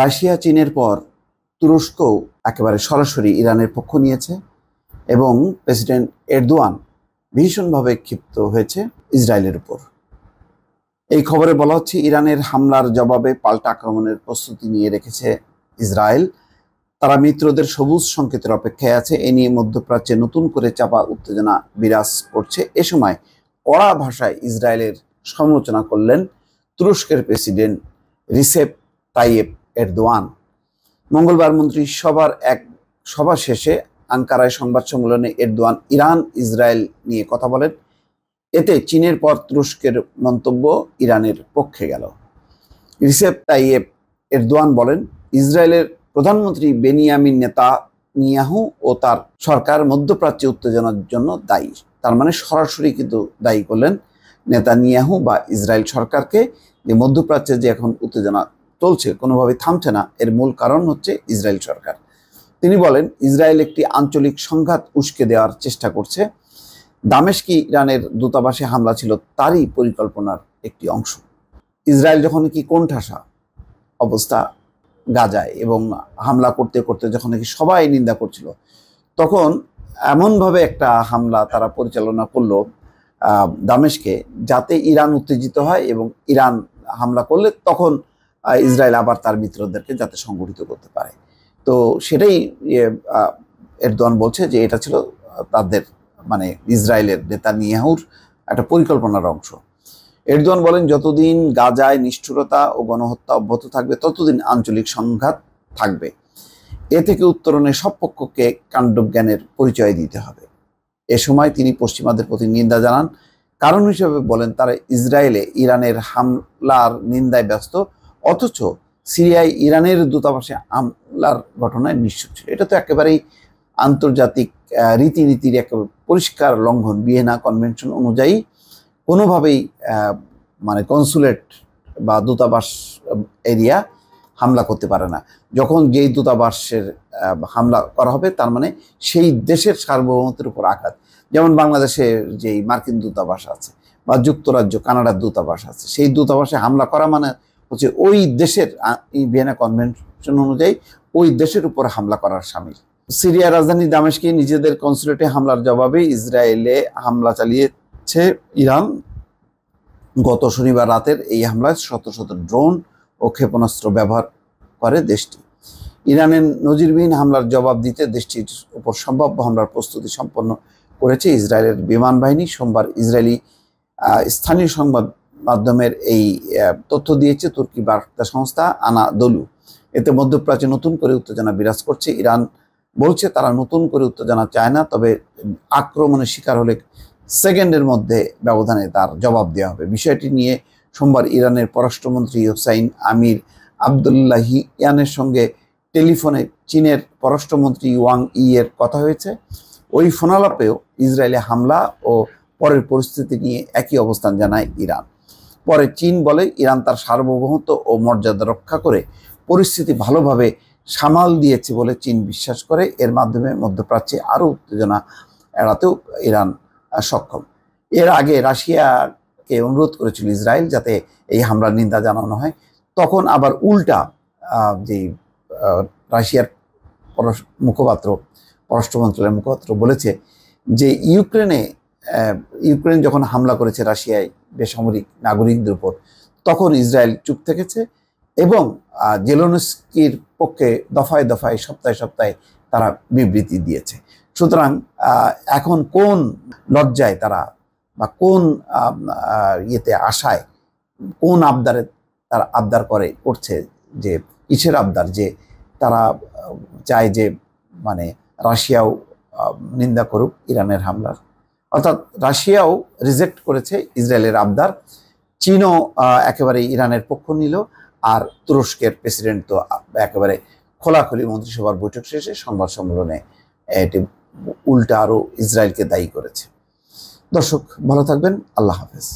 Russia চীনের পর তুরস্কও একেবারে সরাসরি ইরানের পক্ষ নিয়েছে এবং প্রেসিডেন্ট এরদোয়ান ভীষণভাবে ক্ষিপ্ত হয়েছে ইসরায়েলের উপর। এই খবরে বলা হচ্ছে ইরানের হামলার জবাবে পাল্টা আক্রমণের প্রস্তুতি নিয়ে রেখেছে ইসরায়েল। তারা মিত্রদের সবুজ সংকেতের অপেক্ষায় আছে। এ নিয়ে মধ্যপ্রাচ্যে নতুন করে চাপা উত্তেজনা বিরাজ করছে। এ সময় কড়া ভাষায় ইসরায়েলের সমালোচনা করলেন তুরস্কের প্রেসিডেন্ট রিসেপ তাইয়েপ এরদোয়ান। মঙ্গলবার মন্ত্রিসভার এক সভা শেষে আঙ্কারায় সংবাদ সম্মেলনে এরদোয়ান ইরান ইসরায়েল নিয়ে কথা বলেন। এতে চীনের পর তুরস্কের মন্তব্য ইরানের পক্ষে গেল। রিসেপ তাইয়েপ এরদোয়ান বলেন, ইসরায়েলের প্রধানমন্ত্রী বেনিয়ামিন নেতানিয়াহু ও তার সরকার মধ্যপ্রাচ্যে উত্তেজনার জন্য দায়ী। তার মানে সরাসরি কিন্তু দায়ী করলেন নেতানিয়াহু বা ইসরায়েল সরকারকে, যে মধ্যপ্রাচ্যে যে এখন উত্তেজনা চলছে, কোনোভাবে থামছে না, এর মূল কারণ হচ্ছে ইসরায়েল সরকার। তিনি বলেন, ইসরায়েল একটি আঞ্চলিক সংঘাত উস্কে দেওয়ার চেষ্টা করছে। দামেস্কে ইরানের দূতাবাসে হামলা ছিল তারই পরিকল্পনার একটি অংশ। ইসরায়েল যখন কি কোণঠাসা অবস্থা গাজায় এবং হামলা করতে করতে যখন নাকি সবাই নিন্দা করছিল, তখন এমনভাবে একটা হামলা তারা পরিচালনা করলো দামেস্কে, যাতে ইরান উত্তেজিত হয় এবং ইরান হামলা করলে তখন ইসরায়েল আবার তার মিত্রদেরকে যাতে সংগঠিত করতে পারে। তো সেটাই এরদোয়ান বলছে যে এটা ছিল তাদের, মানে ইসরায়েলের নেতানিয়াহুর একটা পরিকল্পনার অংশ। এরদোয়ান বলেন, যতদিন গাজায় নিষ্ঠুরতা ও গণহত্যা অব্যাহত থাকবে ততদিন আঞ্চলিক সংঘাত থাকবে। এ থেকে উত্তরণে সব পক্ষকে কাণ্ডজ্ঞানের পরিচয় দিতে হবে। এ সময় তিনি পশ্চিমাদের প্রতি নিন্দা জানান। কারণ হিসেবে বলেন, তারা ইসরায়েলে ইরানের হামলার নিন্দায় ব্যস্ত, অথচ সিরিয়ায় ইরানের দূতাবাসে হামলার ঘটনায় নিশ্চুপ ছিল। এটা তো একেবারেই আন্তর্জাতিক রীতিনীতির একেবারে পরিষ্কার লঙ্ঘন। ভিয়েনা কনভেনশন অনুযায়ী কোনোভাবেই মানে কনসুলেট বা দূতাবাস এরিয়া হামলা করতে পারে না। যখন যেই দূতাবাসের হামলা করা হবে, তার মানে সেই দেশের সার্বভৌমত্বের উপর আঘাত। যেমন বাংলাদেশের যেই মার্কিন দূতাবাস আছে বা যুক্তরাজ্য কানাডার দূতাবাস আছে, সেই দূতাবাসে হামলা করা মানে হচ্ছে ওই দেশের ভিয়েনা কনভেনশন অনুযায়ী ওই দেশের উপর হামলা করার শামিল। সিরিয়ার রাজধানী দামেস্কে নিজেদের কনসুলেটে হামলার জবাবে ইসরায়েলে হামলা চালিয়েছে ইরান। গত শনিবার রাতের এই হামলায় শত শত ড্রোন ও ক্ষেপণাস্ত্র ব্যবহার করে দেশটি। ইরানের নজিরবিহীন হামলার জবাব দিতে দেশটির উপর সম্ভাব্য হামলার প্রস্তুতি সম্পন্ন করেছে ইসরায়েলের বিমান বাহিনী। সোমবার ইসরায়েলি স্থানীয় সংবাদ মাধ্যমের এই তথ্য দিয়েছে তুর্কি বার্তা সংস্থা আনাদলু। এতে মধ্যপ্রাচ্যে নতুন করে উত্তেজনা বিরাজ করছে। ইরান বলছে তারা নতুন করে উত্তেজনা চায় না, তবে আক্রমণের শিকার হলে সেকেন্ডের মধ্যে ব্যবধানে তার জবাব দেওয়া হবে। বিষয়টি নিয়ে সোমবার ইরানের পররাষ্ট্রমন্ত্রী হোসাইন আমির আবদুল্লাহিয়ানের সঙ্গে টেলিফোনে চীনের পররাষ্ট্রমন্ত্রী ওয়াং ইয়ের কথা হয়েছে। ওই ফোনালাপেও ইসরায়েলে হামলা ও পরের পরিস্থিতি নিয়ে একই অবস্থান জানায় ইরান। পরে চীন বলে, ইরান তার সার্বভৌমত্ব ও মর্যাদা রক্ষা করে পরিস্থিতি ভালোভাবে সামাল দিয়েছে বলে চীন বিশ্বাস করে। এর মাধ্যমে মধ্যপ্রাচ্যে আরও উত্তেজনা এড়াতেও ইরান সক্ষম। এর আগে রাশিয়াকে অনুরোধ করেছিল ইসরায়েল যাতে এই হামলার নিন্দা জানানো হয়। তখন আবার উল্টা যেই রাশিয়ার পররাষ্ট্র মন্ত্রণালয়ের মুখপাত্র বলেছে যে ইউক্রেন যখন হামলা করেছে রাশিয়ায় বেসামরিক নাগরিকদের উপর, তখন ইসরায়েল চুপ থেকেছে এবং জেলেনস্কির পক্ষে দফায় দফায় সপ্তাহে সপ্তাহে তারা বিবৃতি দিয়েছে। সুতরাং এখন কোন লজ্জায় তারা বা কোন ইয়েতে আশায়, কোন আবদারে তারা আবদার করছে, যে কিসের আবদার, যে তারা চায় যে মানে রাশিয়াও নিন্দা করুক ইরানের হামলার। অর্থাৎ রাশিয়াও রিজেক্ট করেছে ইসরায়েলের আবদার, চীনও একেবারে ইরানের পক্ষ নিল, আর তুরস্কের প্রেসিডেন্ট তো একেবারে খোলাখুলি মন্ত্রিসভার বৈঠক শেষে সংবাদ সম্মেলনে এটি উল্টা আরও ইসরায়েলকে দায়ী করেছে। দর্শক, ভালো থাকবেন। আল্লাহ হাফেজ।